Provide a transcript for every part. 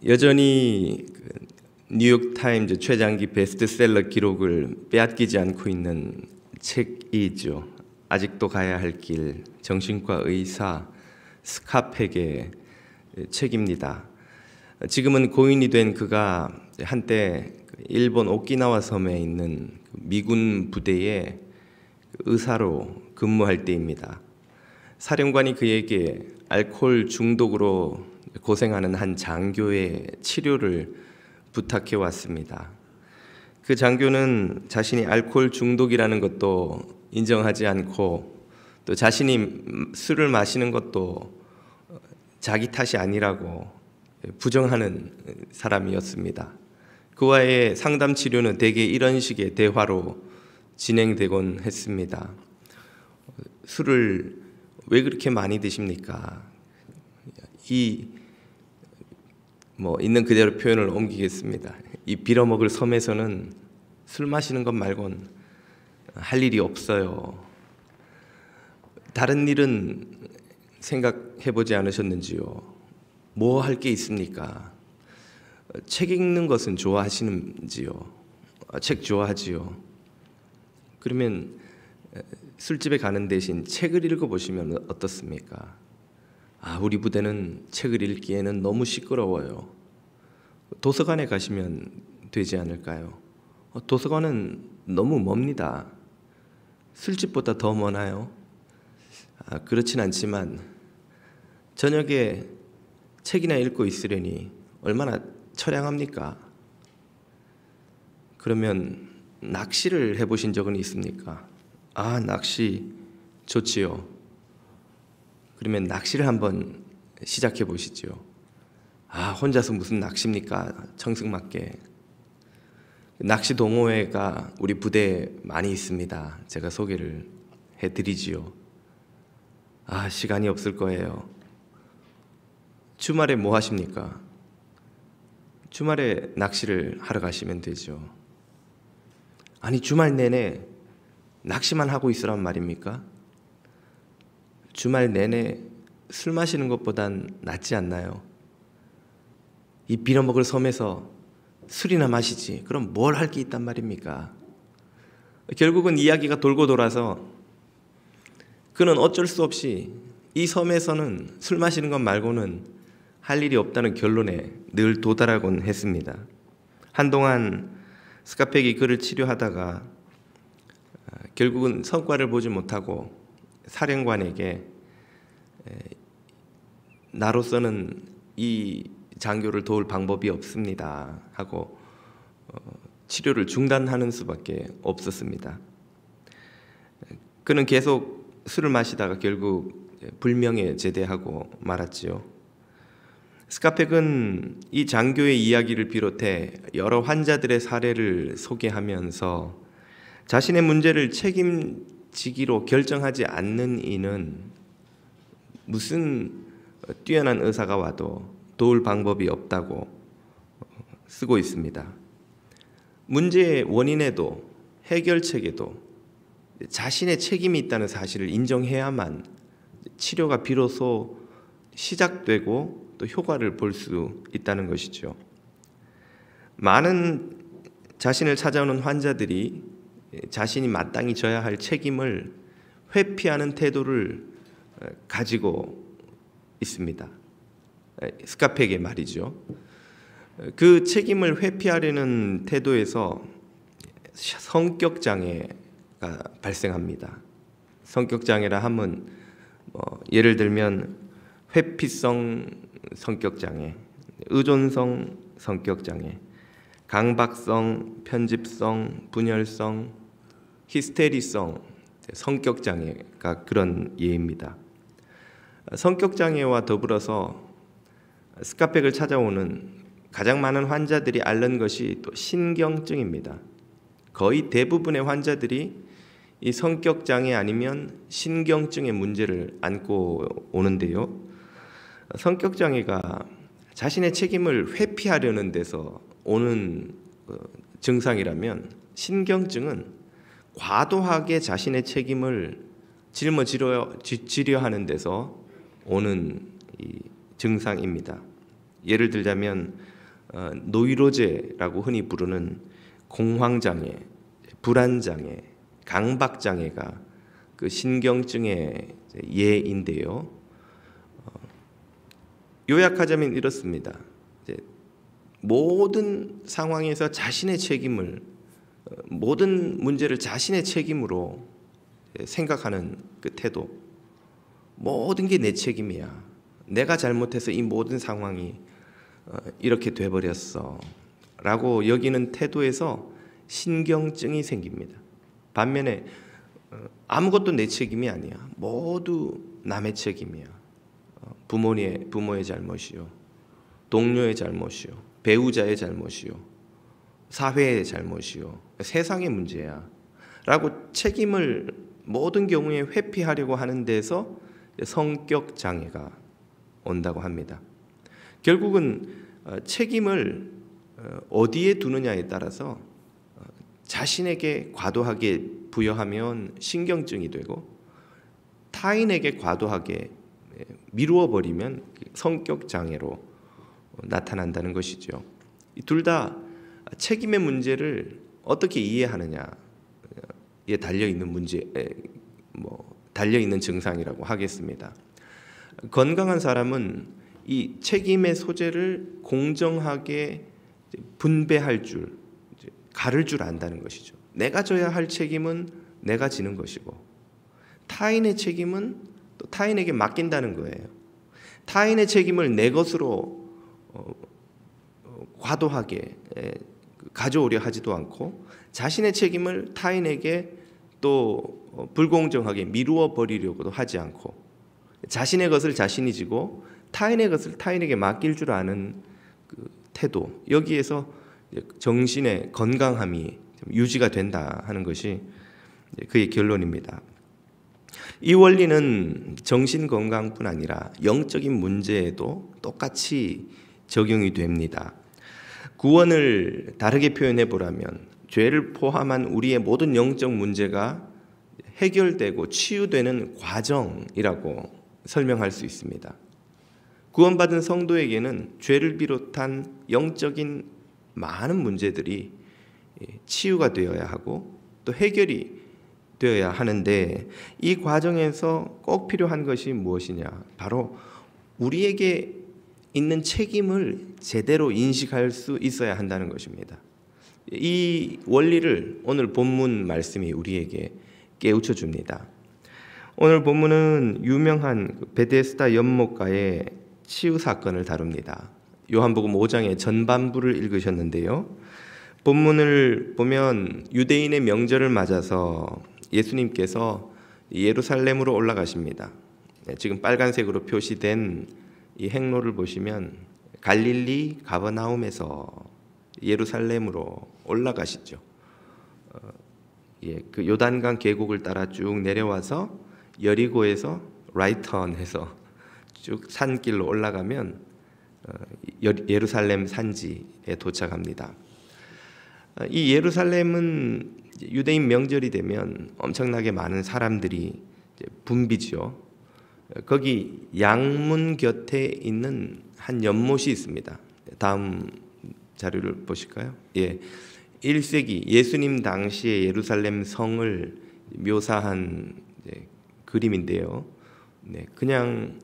여전히 뉴욕타임즈 최장기 베스트셀러 기록을 빼앗기지 않고 있는 책이죠. 아직도 가야 할 길, 정신과 의사 스카펙의 책입니다. 지금은 고인이 된 그가 한때 일본 오키나와 섬에 있는 미군 부대의 의사로 근무할 때입니다. 사령관이 그에게 알코올 중독으로 고생하는 한 장교의 치료를 부탁해 왔습니다. 그 장교는 자신이 알코올 중독이라는 것도 인정하지 않고 또 자신이 술을 마시는 것도 자기 탓이 아니라고 부정하는 사람이었습니다. 그와의 상담 치료는 대개 이런 식의 대화로 진행되곤 했습니다. 술을 왜 그렇게 많이 드십니까? 있는 그대로 표현을 옮기겠습니다. 이 빌어먹을 섬에서는 술 마시는 것 말곤 할 일이 없어요. 다른 일은 생각해보지 않으셨는지요? 뭐 할 게 있습니까? 책 읽는 것은 좋아하시는지요? 책 좋아하지요? 그러면 술집에 가는 대신 책을 읽어보시면 어떻습니까? 우리 부대는 책을 읽기에는 너무 시끄러워요. 도서관에 가시면 되지 않을까요? 도서관은 너무 멉니다. 술집보다 더 머나요? 그렇진 않지만 저녁에 책이나 읽고 있으려니 얼마나 처량합니까? 그러면 낚시를 해보신 적은 있습니까? 낚시 좋지요. 그러면 낚시를 한번 시작해 보시죠. 혼자서 무슨 낚시입니까? 청승맞게. 낚시 동호회가 우리 부대에 많이 있습니다. 제가 소개를 해드리지요. 시간이 없을 거예요. 주말에 뭐 하십니까? 주말에 낚시를 하러 가시면 되죠. 주말 내내 낚시만 하고 있으란 말입니까? 주말 내내 술 마시는 것보단 낫지 않나요? 이 빌어먹을 섬에서 술이나 마시지 그럼 뭘 할 게 있단 말입니까? 결국은 이야기가 돌고 돌아서 그는 어쩔 수 없이 이 섬에서는 술 마시는 것 말고는 할 일이 없다는 결론에 늘 도달하곤 했습니다. 한동안 스카펙이 그를 치료하다가 결국은 성과를 보지 못하고 사령관에게 나로서는 이 장교를 도울 방법이 없습니다 하고 치료를 중단하는 수밖에 없었습니다. 그는 계속 술을 마시다가 결국 불명예 제대하고 말았지요. 스카펙은 이 장교의 이야기를 비롯해 여러 환자들의 사례를 소개하면서 자신의 문제를 책임지기로 결정하지 않는 이는 무슨 뛰어난 의사가 와도 도울 방법이 없다고 쓰고 있습니다. 문제의 원인에도 해결책에도 자신의 책임이 있다는 사실을 인정해야만 치료가 비로소 시작되고 또 효과를 볼 수 있다는 것이죠. 많은 자신을 찾아오는 환자들이 자신이 마땅히 져야 할 책임을 회피하는 태도를 가지고 있습니다. 스카펙의 말이죠. 그 책임을 회피하려는 태도에서 성격장애가 발생합니다. 성격장애라 하면 예를 들면 회피성 성격장애, 의존성 성격장애, 강박성, 편집성, 분열성, 히스테리성 성격장애가 그런 예입니다. 성격장애와 더불어서 스카펙을 찾아오는 가장 많은 환자들이 앓는 것이 또 신경증입니다. 거의 대부분의 환자들이 이 성격장애 아니면 신경증의 문제를 안고 오는데요. 성격장애가 자신의 책임을 회피하려는 데서 오는 증상이라면 신경증은 과도하게 자신의 책임을 짊어지려 하는 데서 오는 이 증상입니다. 예를 들자면 노이로제라고 흔히 부르는 공황장애, 불안장애, 강박장애가 그 신경증의 예인데요. 요약하자면 이렇습니다. 모든 상황에서 자신의 책임을, 모든 문제를 자신의 책임으로 생각하는 그 태도, 모든 게 내 책임이야, 내가 잘못해서 이 모든 상황이 이렇게 돼버렸어 라고 여기는 태도에서 신경증이 생깁니다. 반면에 아무것도 내 책임이 아니야, 모두 남의 책임이야, 부모의 잘못이요, 동료의 잘못이요, 배우자의 잘못이요, 사회의 잘못이요, 세상의 문제야 라고 책임을 모든 경우에 회피하려고 하는 데서 성격 장애가 온다고 합니다. 결국은 책임을 어디에 두느냐에 따라서 자신에게 과도하게 부여하면 신경증이 되고, 타인에게 과도하게 미루어 버리면 성격 장애로 나타난다는 것이죠. 둘 다 책임의 문제를 어떻게 이해하느냐에 달려 있는 달려 있는 증상이라고 하겠습니다. 건강한 사람은 이 책임의 소재를 공정하게 분배할 줄, 가를 줄 안다는 것이죠. 내가 져야 할 책임은 내가 지는 것이고, 타인의 책임은 또 타인에게 맡긴다는 거예요. 타인의 책임을 내 것으로 과도하게 가져오려 하지도 않고, 자신의 책임을 타인에게 또 불공정하게 미루어 버리려고도 하지 않고, 자신의 것을 자신이 지고 타인의 것을 타인에게 맡길 줄 아는 그 태도, 여기에서 정신의 건강함이 유지가 된다 하는 것이 그의 결론입니다. 이 원리는 정신 건강뿐 아니라 영적인 문제에도 똑같이 적용이 됩니다. 구원을 다르게 표현해 보라면, 죄를 포함한 우리의 모든 영적 문제가 해결되고 치유되는 과정이라고 설명할 수 있습니다. 구원받은 성도에게는 죄를 비롯한 영적인 많은 문제들이 치유가 되어야 하고 또 해결이 되어야 하는데, 이 과정에서 꼭 필요한 것이 무엇이냐? 바로 우리에게 있는 책임을 제대로 인식할 수 있어야 한다는 것입니다. 이 원리를 오늘 본문 말씀이 우리에게 깨우쳐 줍니다. 오늘 본문은 유명한 베데스다 연못가의 치유 사건을 다룹니다. 요한복음 5장의 전반부를 읽으셨는데요. 본문을 보면 유대인의 명절을 맞아서 예수님께서 예루살렘으로 올라가십니다. 지금 빨간색으로 표시된 이 행로를 보시면 갈릴리 가버나움에서 예루살렘으로 올라가시죠. 그 요단강 계곡을 따라 쭉 내려와서 여리고에서 라이트턴해서 쭉 산길로 올라가면 예루살렘 산지에 도착합니다. 이 예루살렘은 유대인 명절이 되면 엄청나게 많은 사람들이 붐비죠. 거기 양문 곁에 있는 한 연못이 있습니다. 다음 자료를 보실까요? 1세기 예수님 당시의 예루살렘 성을 묘사한 그림인데요. 그냥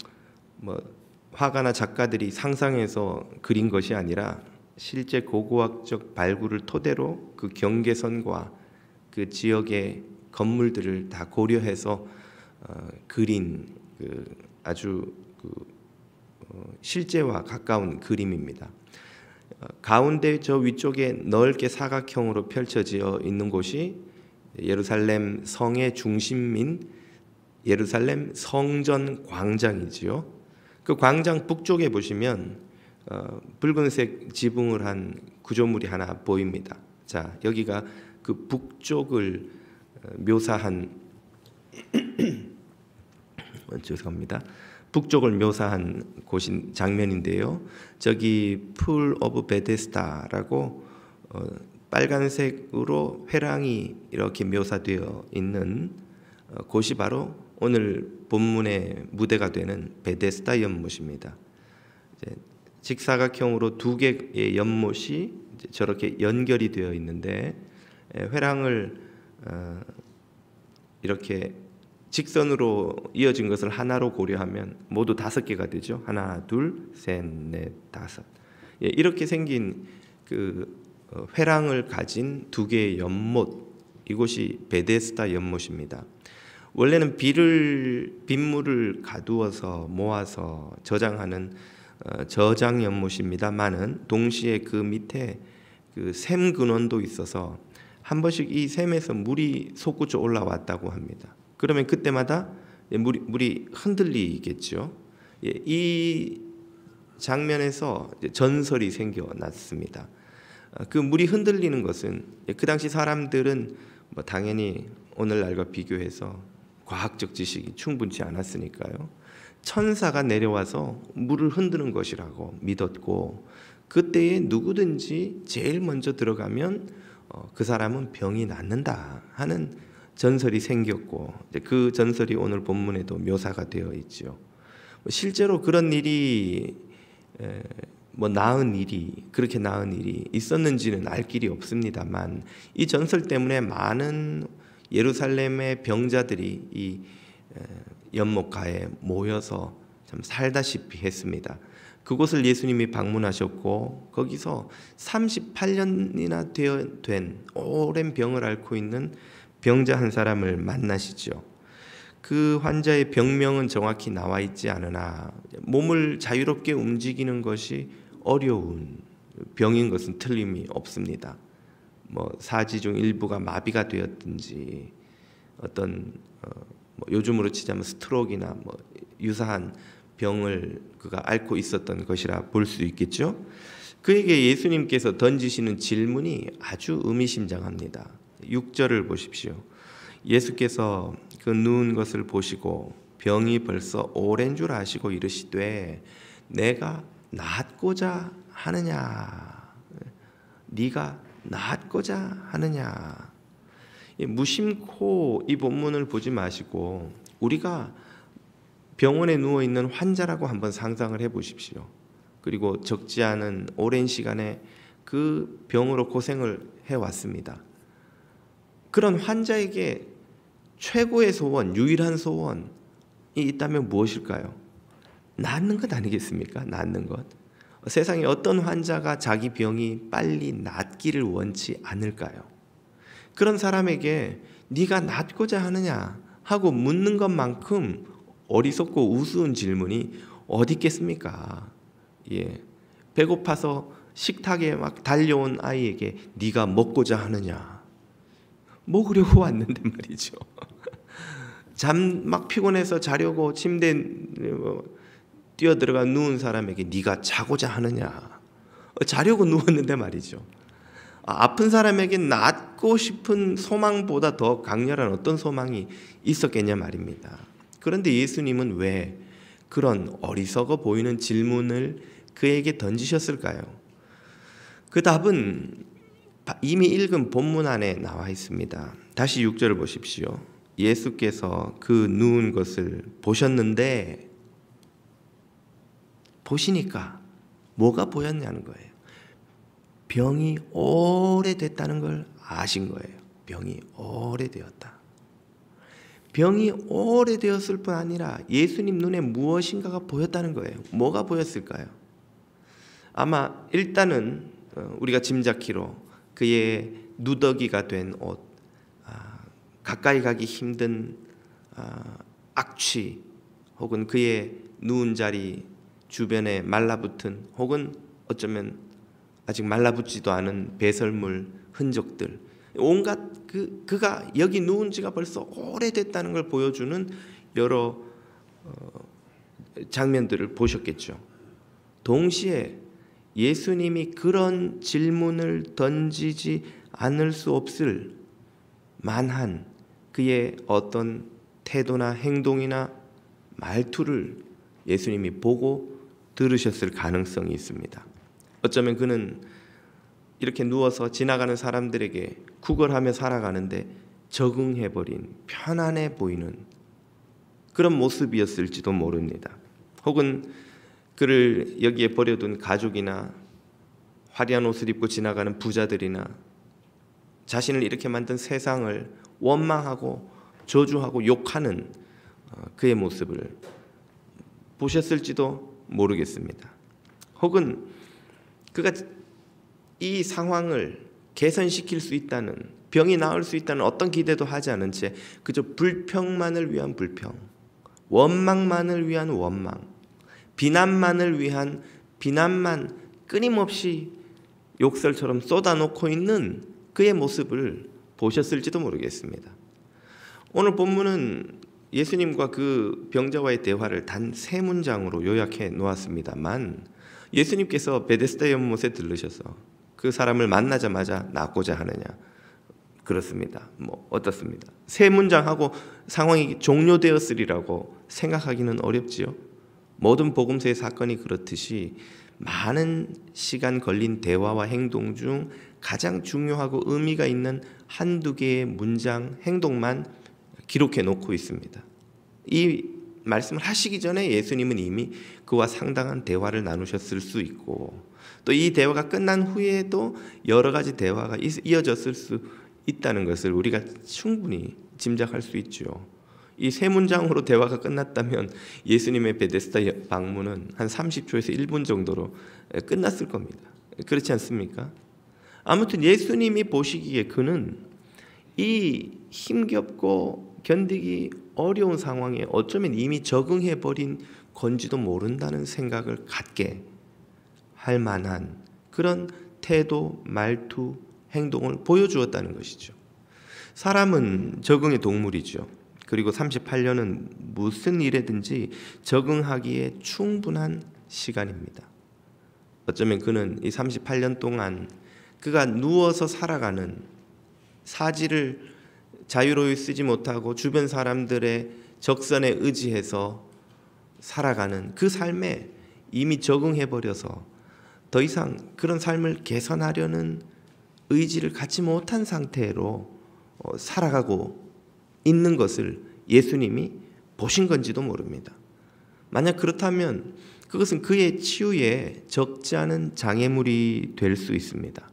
화가나 작가들이 상상해서 그린 것이 아니라 실제 고고학적 발굴을 토대로 그 경계선과 그 지역의 건물들을 다 고려해서 그린 아주 실제와 가까운 그림입니다. 가운데 저 위쪽에 넓게 사각형으로 펼쳐져 있는 곳이 예루살렘 성의 중심인 예루살렘 성전 광장이지요. 그 광장 북쪽에 보시면 붉은색 지붕을 한 구조물이 하나 보입니다. 자, 여기가 그 북쪽을 묘사한 죄송합니다. 북쪽을 묘사한 곳인 장면인데요. 저기 풀 오브 베데스다라고 빨간색으로 회랑이 이렇게 묘사되어 있는 곳이 바로 오늘 본문의 무대가 되는 베데스다 연못입니다. 직사각형으로 두 개의 연못이 저렇게 연결이 되어 있는데 회랑을 이렇게 직선으로 이어진 것을 하나로 고려하면 모두 5개가 되죠. 하나, 둘, 셋, 넷, 다섯. 이렇게 생긴 그 회랑을 가진 두 개의 연못, 이곳이 베데스다 연못입니다. 원래는 빗물을 가두어서 모아서 저장하는 저장 연못입니다만은 동시에 그 밑에 그 샘 근원도 있어서 한 번씩 이 샘에서 물이 솟구쳐 올라왔다고 합니다. 그러면 그때마다 물이 흔들리겠죠. 이 장면에서 전설이 생겨났습니다. 그 물이 흔들리는 것은 그 당시 사람들은 뭐 당연히 오늘날과 비교해서 과학적 지식이 충분치 않았으니까요. 천사가 내려와서 물을 흔드는 것이라고 믿었고, 그때에 누구든지 제일 먼저 들어가면 그 사람은 병이 낫는다 하는 전설이 생겼고, 그 전설이 오늘 본문에도 묘사가 되어 있죠. 실제로 그런 일이 그렇게 나은 일이 있었는지는 알 길이 없습니다만, 이 전설 때문에 많은 예루살렘의 병자들이 이 연못가에 모여서 참 살다시피 했습니다. 그곳을 예수님이 방문하셨고, 거기서 38년이나 된 오랜 병을 앓고 있는 병자 한 사람을 만나시죠. 그 환자의 병명은 정확히 나와 있지 않으나 몸을 자유롭게 움직이는 것이 어려운 병인 것은 틀림이 없습니다. 뭐 사지 중 일부가 마비가 되었든지 어떤 요즘으로 치자면 스트로크나 뭐 유사한 병을 그가 앓고 있었던 것이라 볼 수 있겠죠. 그에게 예수님께서 던지시는 질문이 아주 의미심장합니다. 6절을 보십시오. 예수께서 그 누운 것을 보시고 병이 벌써 오랜 줄 아시고 이르시되 내가 낫고자 하느냐, 네가 낫고자 하느냐. 무심코 이 본문을 보지 마시고 우리가 병원에 누워 있는 환자라고 한번 상상을 해 보십시오. 그리고 적지 않은 오랜 시간에 그 병으로 고생을 해왔습니다. 그런 환자에게 최고의 소원, 유일한 소원이 있다면 무엇일까요? 낫는 것 아니겠습니까? 낫는 것. 세상에 어떤 환자가 자기 병이 빨리 낫기를 원치 않을까요? 그런 사람에게 네가 낫고자 하느냐 하고 묻는 것만큼 어리석고 우스운 질문이 어디 있겠습니까? 배고파서 식탁에 막 달려온 아이에게 네가 먹고자 하느냐, 먹으려고 왔는데 말이죠. 잠 막 피곤해서 자려고 침대에 뛰어들어가 누운 사람에게 네가 자고자 하느냐, 자려고 누웠는데 말이죠. 아픈 사람에게 낫고 싶은 소망보다 더 강렬한 어떤 소망이 있었겠냐 말입니다. 그런데 예수님은 왜 그런 어리석어 보이는 질문을 그에게 던지셨을까요? 그 답은 이미 읽은 본문 안에 나와 있습니다. 다시 6절을 보십시오. 예수께서 그 누운 것을 보셨는데, 보시니까 뭐가 보였냐는 거예요. 병이 오래됐다는 걸 아신 거예요. 병이 오래되었다. 병이 오래되었을 뿐 아니라 예수님 눈에 무엇인가가 보였다는 거예요. 뭐가 보였을까요? 아마 일단은 우리가 짐작키로 그의 누더기가 된 옷, 가까이 가기 힘든 악취, 혹은 그의 누운 자리 주변에 말라붙은, 혹은 어쩌면 아직 말라붙지도 않은 배설물 흔적들, 온갖 그가 여기 누운 지가 벌써 오래됐다는 걸 보여주는 여러 장면들을 보셨겠죠. 동시에 예수님이 그런 질문을 던지지 않을 수 없을 만한 그의 어떤 태도나 행동이나 말투를 예수님이 보고 들으셨을 가능성이 있습니다. 어쩌면 그는 이렇게 누워서 지나가는 사람들에게 구걸하며 살아가는데 적응해버린, 편안해 보이는 그런 모습이었을지도 모릅니다. 혹은 그를 여기에 버려둔 가족이나 화려한 옷을 입고 지나가는 부자들이나 자신을 이렇게 만든 세상을 원망하고 저주하고 욕하는 그의 모습을 보셨을지도 모르겠습니다. 혹은 그가 이 상황을 개선시킬 수 있다는, 병이 나을 수 있다는 어떤 기대도 하지 않은 채 그저 불평만을 위한 불평, 원망만을 위한 원망, 비난만을 위한 비난만 끊임없이 욕설처럼 쏟아놓고 있는 그의 모습을 보셨을지도 모르겠습니다. 오늘 본문은 예수님과 그 병자와의 대화를 단 3문장으로 요약해 놓았습니다만, 예수님께서 베데스다 연못에 들르셔서 그 사람을 만나자마자 낫고자 하느냐? 그렇습니다. 어떻습니다? 3문장하고 상황이 종료되었으리라고 생각하기는 어렵지요. 모든 복음서의 사건이 그렇듯이 많은 시간 걸린 대화와 행동 중 가장 중요하고 의미가 있는 한두 개의 문장, 행동만 기록해 놓고 있습니다. 이 말씀을 하시기 전에 예수님은 이미 그와 상당한 대화를 나누셨을 수 있고, 또 이 대화가 끝난 후에도 여러 가지 대화가 이어졌을 수 있다는 것을 우리가 충분히 짐작할 수 있죠. 이 3문장으로 대화가 끝났다면 예수님의 베데스다 방문은 한 30초에서 1분 정도로 끝났을 겁니다. 그렇지 않습니까? 아무튼 예수님이 보시기에 그는 이 힘겹고 견디기 어려운 상황에 어쩌면 이미 적응해버린 건지도 모른다는 생각을 갖게 할 만한 그런 태도, 말투, 행동을 보여주었다는 것이죠. 사람은 적응의 동물이죠. 그리고 38년은 무슨 일에든지 적응하기에 충분한 시간입니다. 어쩌면 그는 이 38년 동안 그가 누워서 살아가는, 사지를 자유로이 쓰지 못하고 주변 사람들의 적선에 의지해서 살아가는 그 삶에 이미 적응해버려서 더 이상 그런 삶을 개선하려는 의지를 갖지 못한 상태로 살아가고 있는 것을 예수님이 보신 건지도 모릅니다. 만약 그렇다면 그것은 그의 치유에 적지 않은 장애물이 될 수 있습니다.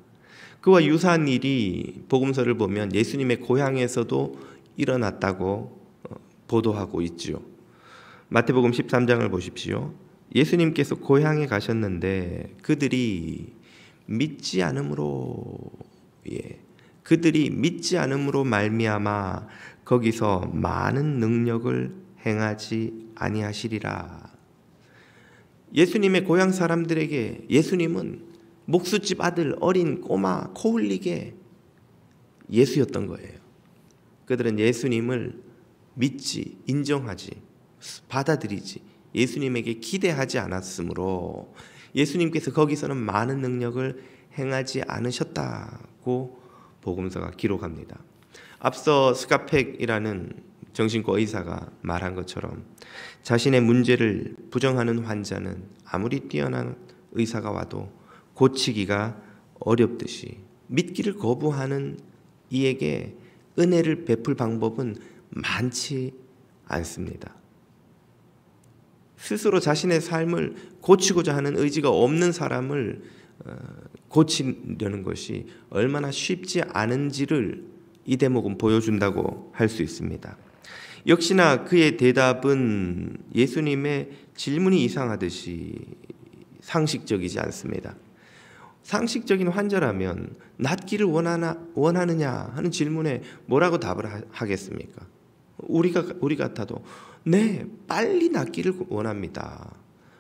그와 유사한 일이 복음서를 보면 예수님의 고향에서도 일어났다고 보도하고 있지요. 마태복음 13장을 보십시오. 예수님께서 고향에 가셨는데 그들이 믿지 않음으로 말미암아 거기서 많은 능력을 행하지 아니하시리라. 예수님의 고향 사람들에게 예수님은 목수집 아들 어린 꼬마 코흘리게 예수였던 거예요. 그들은 예수님을 믿지, 인정하지, 받아들이지, 예수님에게 기대하지 않았으므로 예수님께서 거기서는 많은 능력을 행하지 않으셨다고 복음서가 기록합니다. 앞서 스카펙이라는 정신과 의사가 말한 것처럼 자신의 문제를 부정하는 환자는 아무리 뛰어난 의사가 와도 고치기가 어렵듯이 믿기를 거부하는 이에게 은혜를 베풀 방법은 많지 않습니다. 스스로 자신의 삶을 고치고자 하는 의지가 없는 사람을 고치려는 것이 얼마나 쉽지 않은지를 이 대목은 보여준다고 할 수 있습니다. 역시나 그의 대답은 예수님의 질문이 이상하듯이 상식적이지 않습니다. 상식적인 환자라면 낫기를 원하느냐 하는 질문에 뭐라고 답을 하겠습니까? 우리 같아도 네, 빨리 낫기를 원합니다.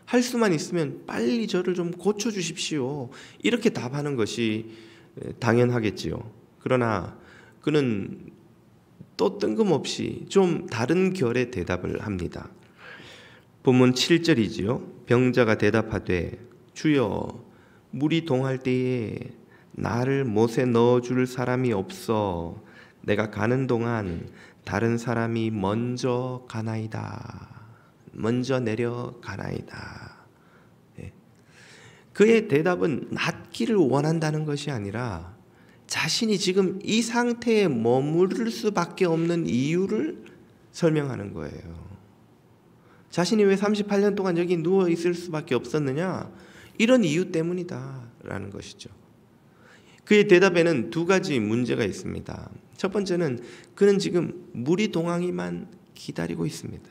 할 수만 있으면 빨리 저를 좀 고쳐주십시오. 이렇게 답하는 것이 당연하겠지요. 그러나 그는 또 뜬금없이 좀 다른 결의 대답을 합니다. 본문 7절이지요. 병자가 대답하되 주여 물이 동할 때에 나를 못에 넣어줄 사람이 없어 내가 가는 동안 다른 사람이 먼저 가나이다. 먼저 내려가나이다. 그의 대답은 낫기를 원한다는 것이 아니라 자신이 지금 이 상태에 머무를 수밖에 없는 이유를 설명하는 거예요. 자신이 왜 38년 동안 여기 누워 있을 수밖에 없었느냐? 이런 이유 때문이다라는 것이죠. 그의 대답에는 두 가지 문제가 있습니다. 첫 번째는 그는 지금 무리동항이만 기다리고 있습니다.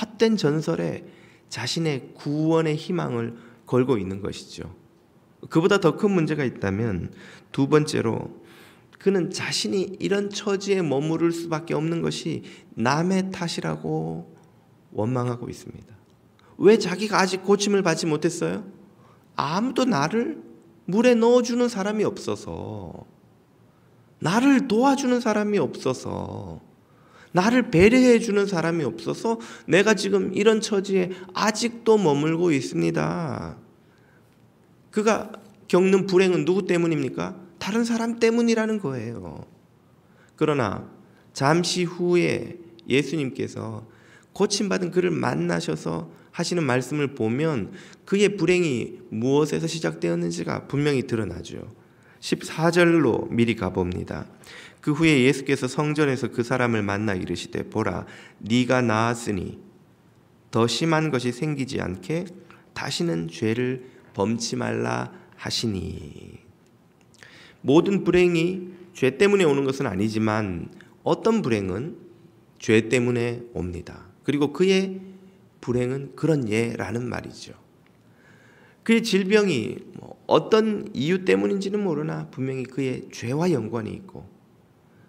헛된 전설에 자신의 구원의 희망을 걸고 있는 것이죠. 그보다 더 큰 문제가 있다면 두 번째로 그는 자신이 이런 처지에 머무를 수밖에 없는 것이 남의 탓이라고 원망하고 있습니다. 왜 자기가 아직 고침을 받지 못했어요? 아무도 나를 물에 넣어주는 사람이 없어서, 나를 도와주는 사람이 없어서, 나를 배려해주는 사람이 없어서 내가 지금 이런 처지에 아직도 머물고 있습니다. 그가 겪는 불행은 누구 때문입니까? 다른 사람 때문이라는 거예요. 그러나 잠시 후에 예수님께서 고침받은 그를 만나셔서 하시는 말씀을 보면 그의 불행이 무엇에서 시작되었는지가 분명히 드러나죠. 14절로 미리 가봅니다. 그 후에 예수께서 성전에서 그 사람을 만나 이르시되 보라 네가 나았으니 더 심한 것이 생기지 않게 다시는 죄를 범치 말라 하시니. 모든 불행이 죄 때문에 오는 것은 아니지만 어떤 불행은 죄 때문에 옵니다. 그리고 그의 불행은 그런 예라는 말이죠. 그의 질병이 어떤 이유 때문인지는 모르나 분명히 그의 죄와 연관이 있고,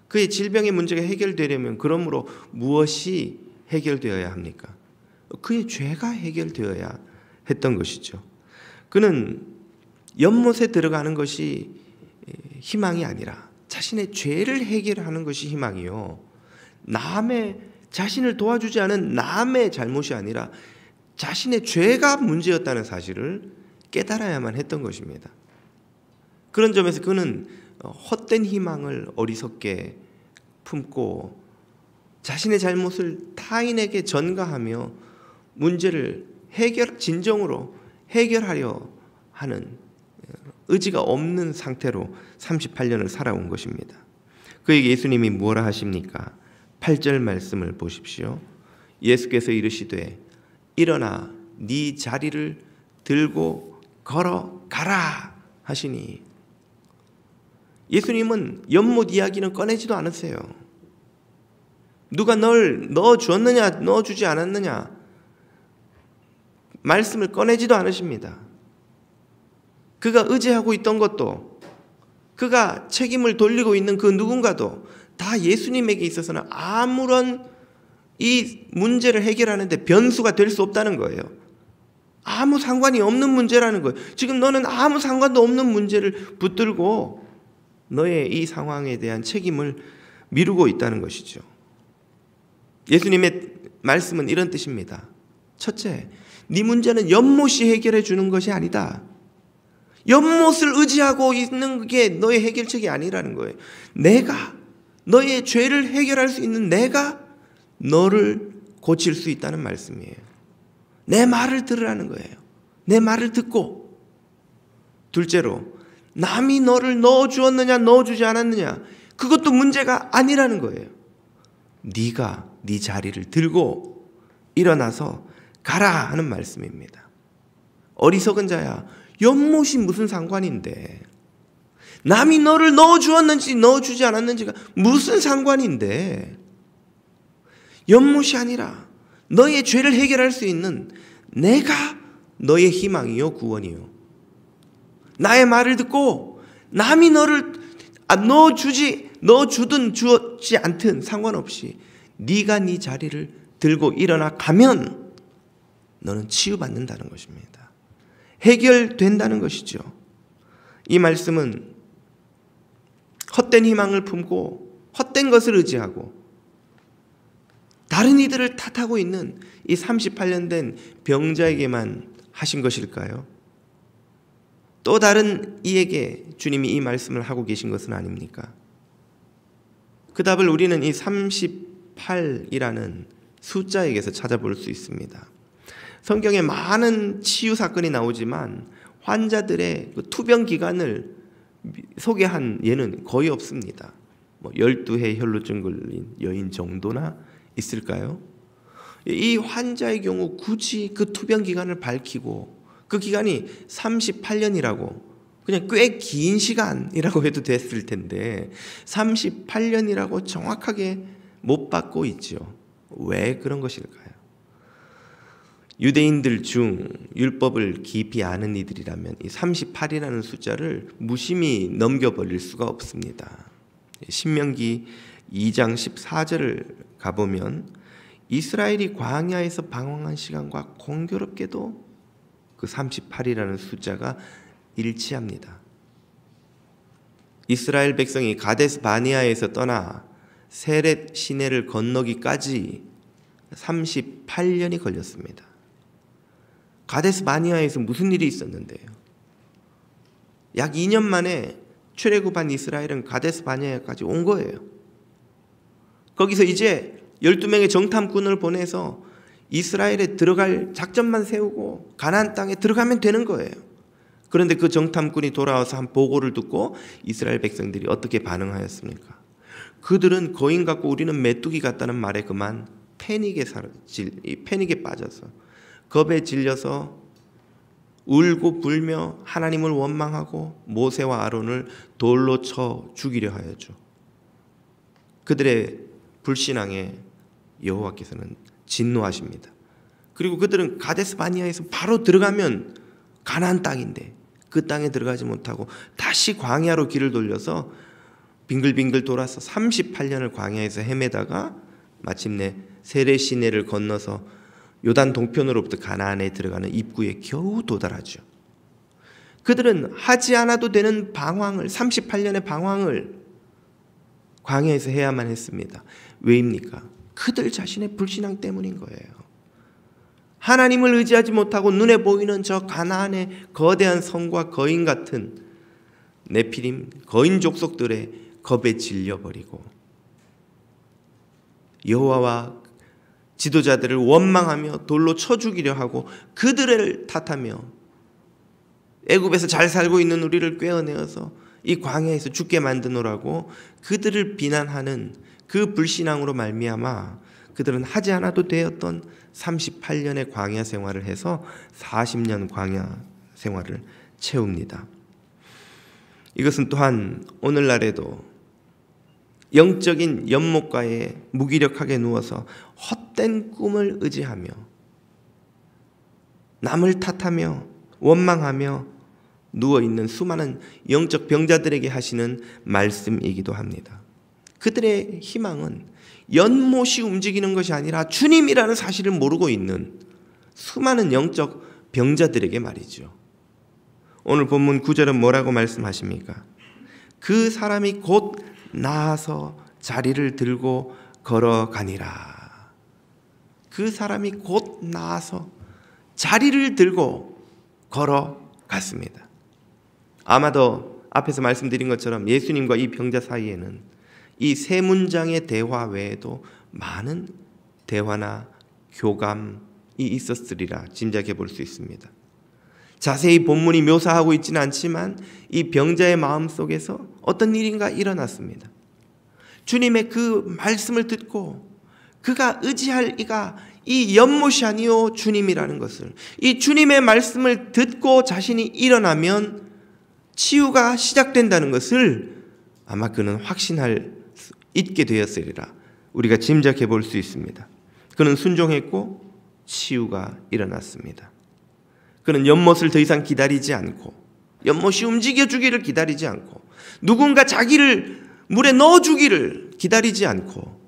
그의 질병의 문제가 해결되려면 그러므로 무엇이 해결되어야 합니까? 그의 죄가 해결되어야 했던 것이죠. 그는 연못에 들어가는 것이 희망이 아니라 자신의 죄를 해결하는 것이 희망이요, 남의 자신을 도와주지 않은 남의 잘못이 아니라 자신의 죄가 문제였다는 사실을 깨달아야만 했던 것입니다. 그런 점에서 그는 헛된 희망을 어리석게 품고 자신의 잘못을 타인에게 전가하며 문제를 진정으로 해결하려 하는 의지가 없는 상태로 38년을 살아온 것입니다. 그에게 예수님이 뭐라 하십니까? 8절 말씀을 보십시오. 예수께서 이르시되 일어나 네 자리를 들고 걸어가라 하시니. 예수님은 연못 이야기는 꺼내지도 않으세요. 누가 널 넣어주었느냐 넣어주지 않았느냐 말씀을 꺼내지도 않으십니다. 그가 의지하고 있던 것도, 그가 책임을 돌리고 있는 그 누군가도 다 예수님에게 있어서는 아무런 이 문제를 해결하는데 변수가 될 수 없다는 거예요. 아무 상관이 없는 문제라는 거예요. 지금 너는 아무 상관도 없는 문제를 붙들고 너의 이 상황에 대한 책임을 미루고 있다는 것이죠. 예수님의 말씀은 이런 뜻입니다. 첫째, 네 문제는 연못이 해결해 주는 것이 아니다. 연못을 의지하고 있는 게 너의 해결책이 아니라는 거예요. 내가 너의 죄를 해결할 수 있는 내가 너를 고칠 수 있다는 말씀이에요. 내 말을 들으라는 거예요. 내 말을 듣고. 둘째로, 남이 너를 넣어주었느냐 넣어주지 않았느냐 그것도 문제가 아니라는 거예요. 네가 네 자리를 들고 일어나서 가라 하는 말씀입니다. 어리석은 자야, 연못이 무슨 상관인데, 남이 너를 넣어주었는지 넣어주지 않았는지가 무슨 상관인데, 연못이 아니라 너의 죄를 해결할 수 있는 내가 너의 희망이요 구원이요. 나의 말을 듣고 남이 너를 넣어주든 주었지 않든 상관없이 네가 네 자리를 들고 일어나 가면 너는 치유받는다는 것입니다. 해결된다는 것이죠. 이 말씀은 헛된 희망을 품고 헛된 것을 의지하고 다른 이들을 탓하고 있는 이 38년 된 병자에게만 하신 것일까요? 또 다른 이에게 주님이 이 말씀을 하고 계신 것은 아닙니까? 그 답을 우리는 이 38이라는 숫자에게서 찾아볼 수 있습니다. 성경에 많은 치유 사건이 나오지만 환자들의 그 투병 기간을 소개한 예는 거의 없습니다. 12해 혈루증 걸린 여인 정도나 있을까요? 이 환자의 경우 굳이 그 투병 기간을 밝히고 그 기간이 38년이라고 그냥 꽤 긴 시간이라고 해도 됐을 텐데 38년이라고 정확하게 못 받고 있죠. 왜 그런 것일까요? 유대인들 중 율법을 깊이 아는 이들이라면 이 38이라는 숫자를 무심히 넘겨버릴 수가 없습니다. 신명기 2장 14절을 가보면 이스라엘이 광야에서 방황한 시간과 공교롭게도 그 38이라는 숫자가 일치합니다. 이스라엘 백성이 가데스 바네아에서 떠나 세렛 시내를 건너기까지 38년이 걸렸습니다. 가데스 바네아에서 무슨 일이 있었는데요? 약 2년 만에 출애굽한 이스라엘은 가데스 바네아까지 온 거예요. 거기서 이제 12명의 정탐꾼을 보내서 이스라엘에 들어갈 작전만 세우고 가나안 땅에 들어가면 되는 거예요. 그런데 그 정탐꾼이 돌아와서 한 보고를 듣고 이스라엘 백성들이 어떻게 반응하였습니까? 그들은 거인 같고 우리는 메뚜기 같다는 말에 그만 패닉에 빠져서 겁에 질려서 울고 불며 하나님을 원망하고 모세와 아론을 돌로 쳐 죽이려 하였죠. 그들의 불신앙에 여호와께서는 진노하십니다. 그리고 그들은 가데스 바네아에서 바로 들어가면 가나안 땅인데 그 땅에 들어가지 못하고 다시 광야로 길을 돌려서 빙글빙글 돌아서 38년을 광야에서 헤매다가 마침내 세렛 시내를 건너서 요단 동편으로부터 가나안에 들어가는 입구에 겨우 도달하죠. 그들은 하지 않아도 되는 방황을 38년의 방황을 광야에서 해야만 했습니다. 왜입니까? 그들 자신의 불신앙 때문인 거예요. 하나님을 의지하지 못하고 눈에 보이는 저 가나안의 거대한 성과 거인 같은 네피림 거인 족속들의 겁에 질려버리고 여호와와 지도자들을 원망하며 돌로 쳐 죽이려 하고 그들을 탓하며 애굽에서 잘 살고 있는 우리를 꿰어내어서 이 광야에서 죽게 만드노라고 그들을 비난하는 그 불신앙으로 말미암아 그들은 하지 않아도 되었던 38년의 광야 생활을 해서 40년 광야 생활을 채웁니다. 이것은 또한 오늘날에도 영적인 연못가에 무기력하게 누워서 헛된 꿈을 의지하며 남을 탓하며 원망하며 누워있는 수많은 영적 병자들에게 하시는 말씀이기도 합니다. 그들의 희망은 연못이 움직이는 것이 아니라 주님이라는 사실을 모르고 있는 수많은 영적 병자들에게 말이죠. 오늘 본문 9절은 뭐라고 말씀하십니까? 그 사람이 곧 나아서 자리를 들고 걸어가니라. 그 사람이 곧 나아서 자리를 들고 걸어갔습니다. 아마도 앞에서 말씀드린 것처럼 예수님과 이 병자 사이에는 이 세 문장의 대화 외에도 많은 대화나 교감이 있었으리라 짐작해 볼 수 있습니다. 자세히 본문이 묘사하고 있지는 않지만 이 병자의 마음속에서 어떤 일인가 일어났습니다. 주님의 그 말씀을 듣고 그가 의지할 이가 이 연못이 아니요 주님이라는 것을, 이 주님의 말씀을 듣고 자신이 일어나면 치유가 시작된다는 것을 아마 그는 확신할 수 있게 되었으리라 우리가 짐작해 볼 수 있습니다. 그는 순종했고 치유가 일어났습니다. 그는 연못을 더 이상 기다리지 않고 연못이 움직여주기를 기다리지 않고 누군가 자기를 물에 넣어주기를 기다리지 않고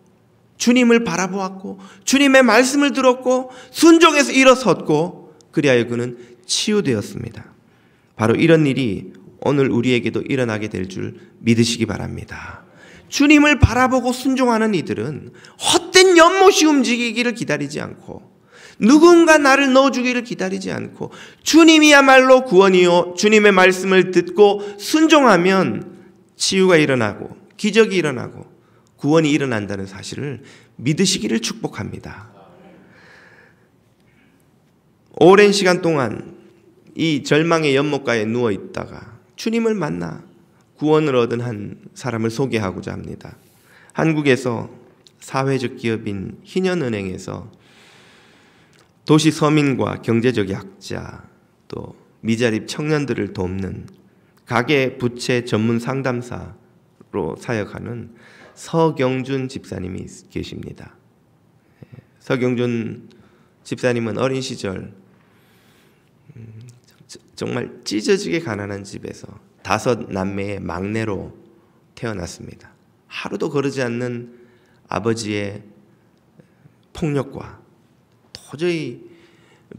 주님을 바라보았고 주님의 말씀을 들었고 순종해서 일어섰고 그리하여 그는 치유되었습니다. 바로 이런 일이 오늘 우리에게도 일어나게 될 줄 믿으시기 바랍니다. 주님을 바라보고 순종하는 이들은 헛된 연못이 움직이기를 기다리지 않고 누군가 나를 넣어주기를 기다리지 않고 주님이야말로 구원이요 주님의 말씀을 듣고 순종하면 치유가 일어나고 기적이 일어나고 구원이 일어난다는 사실을 믿으시기를 축복합니다. 오랜 시간 동안 이 절망의 연못가에 누워 있다가 주님을 만나 구원을 얻은 한 사람을 소개하고자 합니다. 한국에서 사회적 기업인 희년은행에서 도시 서민과 경제적 약자, 또 미자립 청년들을 돕는 가계 부채 전문 상담사로 사역하는 서경준 집사님이 계십니다. 서경준 집사님은 어린 시절 정말 찢어지게 가난한 집에서 5 남매의 막내로 태어났습니다. 하루도 거르지 않는 아버지의 폭력과 도저히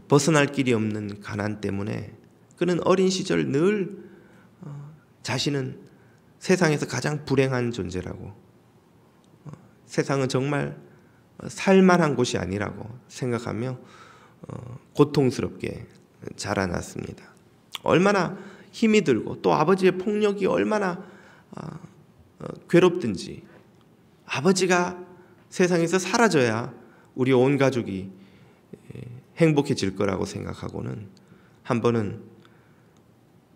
벗어날 길이 없는 가난 때문에 그는 어린 시절 늘 자신은 세상에서 가장 불행한 존재라고, 세상은 정말 살만한 곳이 아니라고 생각하며 고통스럽게 자라났습니다. 얼마나 힘이 들고 또 아버지의 폭력이 얼마나 괴롭든지, 아버지가 세상에서 사라져야 우리 온 가족이 행복해질 거라고 생각하고는 한 번은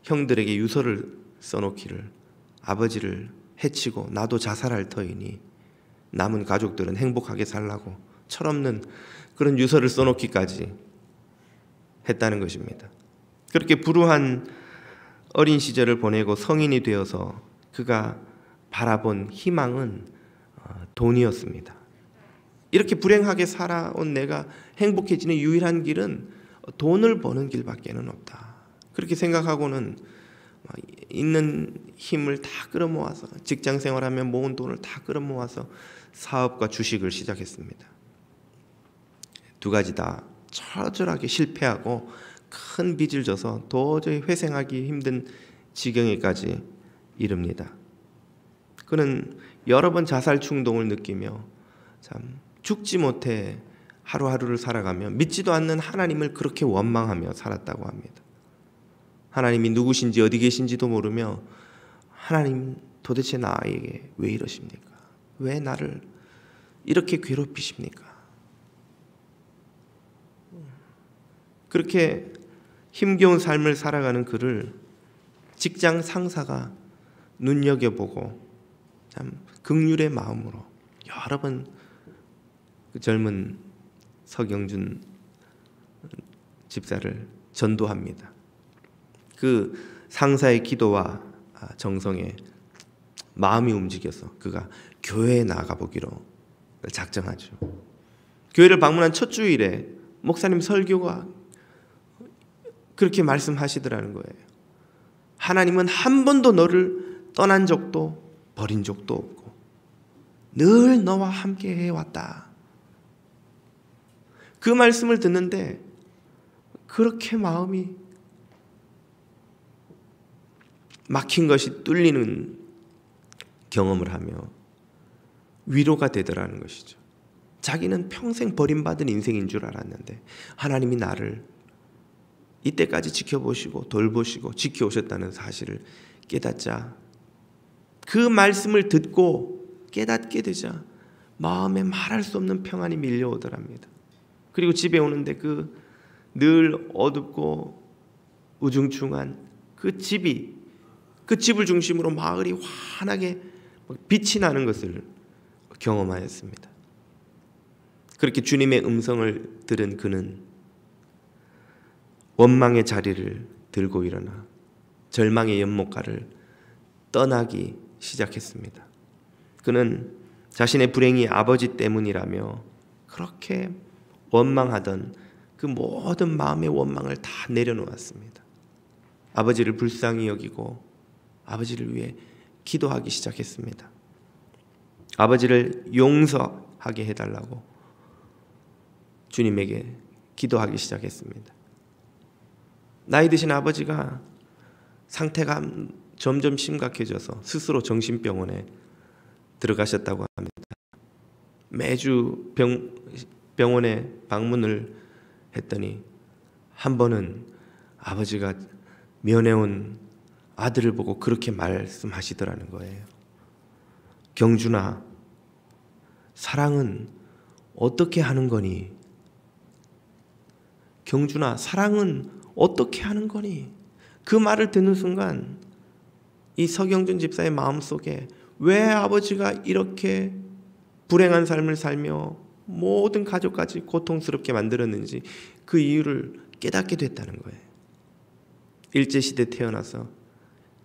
형들에게 유서를 써놓기를, 아버지를 해치고 나도 자살할 터이니 남은 가족들은 행복하게 살라고 철없는 그런 유서를 써놓기까지 했다는 것입니다. 그렇게 불우한 어린 시절을 보내고 성인이 되어서 그가 바라본 희망은 돈이었습니다. 이렇게 불행하게 살아온 내가 행복해지는 유일한 길은 돈을 버는 길밖에는 없다. 그렇게 생각하고는 있는 힘을 다 끌어모아서 직장 생활하며 모은 돈을 다 끌어모아서 사업과 주식을 시작했습니다. 2가지 다 처절하게 실패하고 큰 빚을 져서 도저히 회생하기 힘든 지경에까지 이릅니다. 그는 여러 번 자살 충동을 느끼며 참 죽지 못해 하루하루를 살아가며 믿지도 않는 하나님을 그렇게 원망하며 살았다고 합니다. 하나님이 누구신지 어디 계신지도 모르며 하나님 도대체 나에게 왜 이러십니까? 왜 나를 이렇게 괴롭히십니까? 그렇게 힘겨운 삶을 살아가는 그를 직장 상사가 눈여겨보고 참 긍휼의 마음으로 여러 번 그 젊은 서경준 집사를 전도합니다. 그 상사의 기도와 정성에 마음이 움직여서 그가 교회에 나가보기로 작정하죠. 교회를 방문한 첫 주일에 목사님 설교가 그렇게 말씀하시더라는 거예요. 하나님은 한 번도 너를 떠난 적도 버린 적도 없고 늘 너와 함께 해왔다. 그 말씀을 듣는데 그렇게 마음이 막힌 것이 뚫리는 경험을 하며 위로가 되더라는 것이죠. 자기는 평생 버림받은 인생인 줄 알았는데 하나님이 나를 이때까지 지켜보시고 돌보시고 지켜오셨다는 사실을 깨닫자, 그 말씀을 듣고 깨닫게 되자 마음에 말할 수 없는 평안이 밀려오더랍니다. 그리고 집에 오는데 그 늘 어둡고 우중충한 그 집을 중심으로 마을이 환하게 빛이 나는 것을 경험하였습니다. 그렇게 주님의 음성을 들은 그는 원망의 자리를 들고 일어나 절망의 연못가를 떠나기 시작했습니다. 그는 자신의 불행이 아버지 때문이라며 그렇게 원망하던 그 모든 마음의 원망을 다 내려놓았습니다. 아버지를 불쌍히 여기고 아버지를 위해 기도하기 시작했습니다. 아버지를 용서하게 해달라고 주님에게 기도하기 시작했습니다. 나이 드신 아버지가 상태가 점점 심각해져서 스스로 정신병원에 들어가셨다고 합니다. 매주 병원에 방문을 했더니 한 번은 아버지가 면회온 아들을 보고 그렇게 말씀하시더라는 거예요. 경준아, 사랑은 어떻게 하는 거니? 경준아, 사랑은 어떻게 하는 거니? 그 말을 듣는 순간 이 서경준 집사의 마음속에 왜 아버지가 이렇게 불행한 삶을 살며 모든 가족까지 고통스럽게 만들었는지 그 이유를 깨닫게 됐다는 거예요. 일제시대 태어나서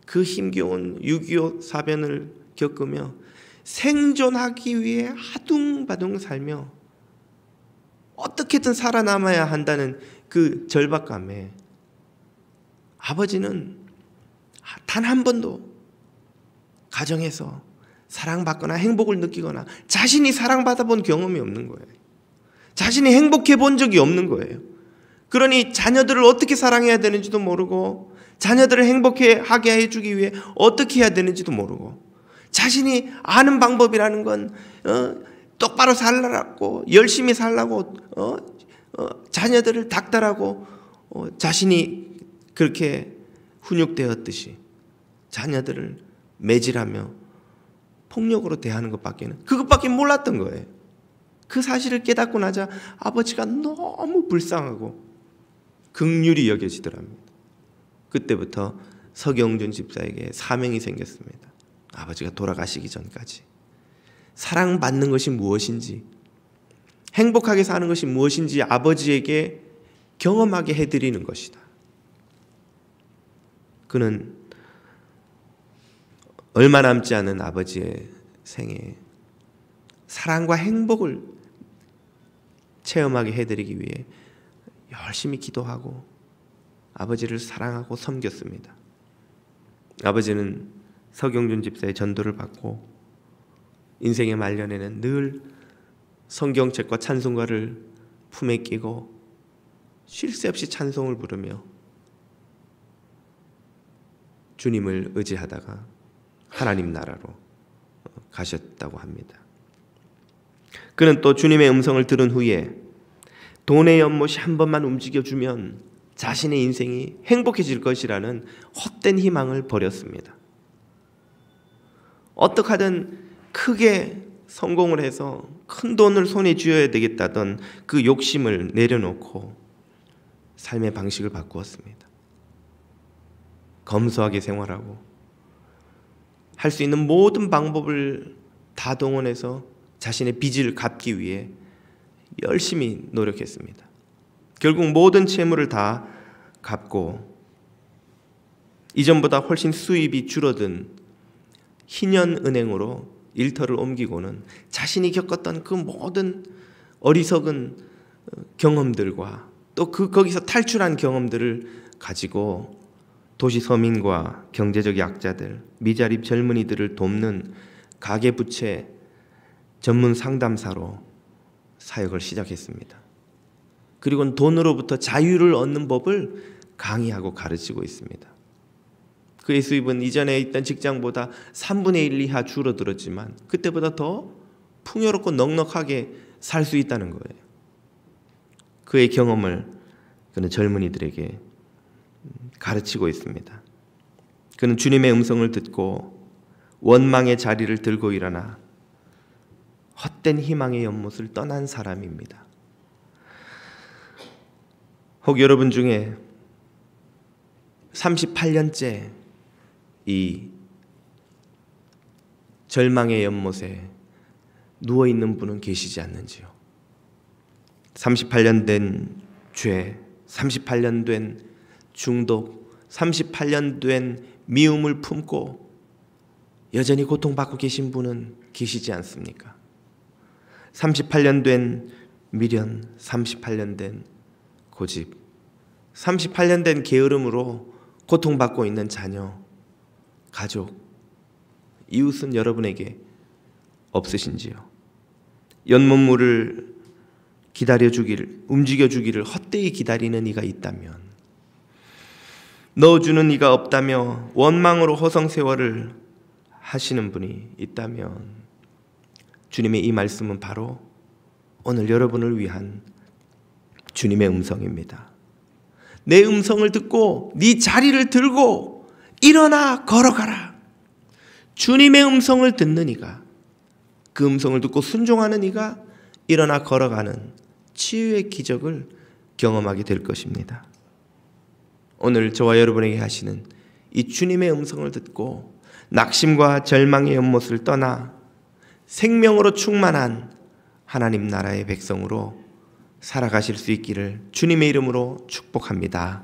그 힘겨운 6.25 사변을 겪으며 생존하기 위해 아둥바둥 살며 어떻게든 살아남아야 한다는 그 절박감에 아버지는 단 한 번도 가정에서 사랑받거나 행복을 느끼거나 자신이 사랑받아 본 경험이 없는 거예요. 자신이 행복해 본 적이 없는 거예요. 그러니 자녀들을 어떻게 사랑해야 되는지도 모르고 자녀들을 행복하게 해주기 위해 어떻게 해야 되는지도 모르고 자신이 아는 방법이라는 건 똑바로 살라고 열심히 살라고 자녀들을 닥달하고 자신이 그렇게 훈육되었듯이 자녀들을 매질하며 폭력으로 대하는 그것밖에 몰랐던 거예요. 그 사실을 깨닫고 나자 아버지가 너무 불쌍하고 긍휼히 여겨지더랍니다. 그때부터 서경준 집사에게 사명이 생겼습니다. 아버지가 돌아가시기 전까지 사랑받는 것이 무엇인지, 행복하게 사는 것이 무엇인지 아버지에게 경험하게 해드리는 것이다. 그는 얼마 남지 않은 아버지의 생에 사랑과 행복을 체험하게 해드리기 위해 열심히 기도하고 아버지를 사랑하고 섬겼습니다. 아버지는 서경준 집사의 전도를 받고 인생의 말년에는 늘 성경책과 찬송가를 품에 끼고 쉴 새 없이 찬송을 부르며 주님을 의지하다가 하나님 나라로 가셨다고 합니다. 그는 또 주님의 음성을 들은 후에 돈의 연못이 한 번만 움직여주면 자신의 인생이 행복해질 것이라는 헛된 희망을 버렸습니다. 어떻게 하든 크게 성공을 해서 큰 돈을 손에 쥐어야 되겠다던 그 욕심을 내려놓고 삶의 방식을 바꾸었습니다. 검소하게 생활하고 할 수 있는 모든 방법을 다 동원해서 자신의 빚을 갚기 위해 열심히 노력했습니다. 결국 모든 채무를 다 갚고 이전보다 훨씬 수입이 줄어든 희년은행으로 일터를 옮기고는 자신이 겪었던 그 모든 어리석은 경험들과 또 거기서 탈출한 경험들을 가지고 도시 서민과 경제적 약자들, 미자립 젊은이들을 돕는 가계부채 전문 상담사로 사역을 시작했습니다. 그리고는 돈으로부터 자유를 얻는 법을 강의하고 가르치고 있습니다. 그의 수입은 이전에 있던 직장보다 3분의 1 이하 줄어들었지만 그때보다 더 풍요롭고 넉넉하게 살 수 있다는 거예요. 그의 경험을 그는 젊은이들에게 가르치고 있습니다. 그는 주님의 음성을 듣고 원망의 자리를 들고 일어나 헛된 희망의 연못을 떠난 사람입니다. 혹 여러분 중에 38년째 이 절망의 연못에 누워있는 분은 계시지 않는지요? 38년 된 죄, 38년 된 중독, 38년 된 미움을 품고 여전히 고통받고 계신 분은 계시지 않습니까? 38년 된 미련, 38년 된 고집, 38년 된 게으름으로 고통받고 있는 자녀, 가족, 이웃은 여러분에게 없으신지요? 연못물을 기다려주기를, 움직여주기를 헛되이 기다리는 이가 있다면, 넣어주는 이가 없다며 원망으로 허송세월을 하시는 분이 있다면 주님의 이 말씀은 바로 오늘 여러분을 위한 주님의 음성입니다. 내 음성을 듣고 네 자리를 들고 일어나 걸어가라. 주님의 음성을 듣는 이가, 그 음성을 듣고 순종하는 이가 일어나 걸어가는 치유의 기적을 경험하게 될 것입니다. 오늘 저와 여러분에게 하시는 이 주님의 음성을 듣고 낙심과 절망의 연못을 떠나 생명으로 충만한 하나님 나라의 백성으로 살아가실 수 있기를 주님의 이름으로 축복합니다.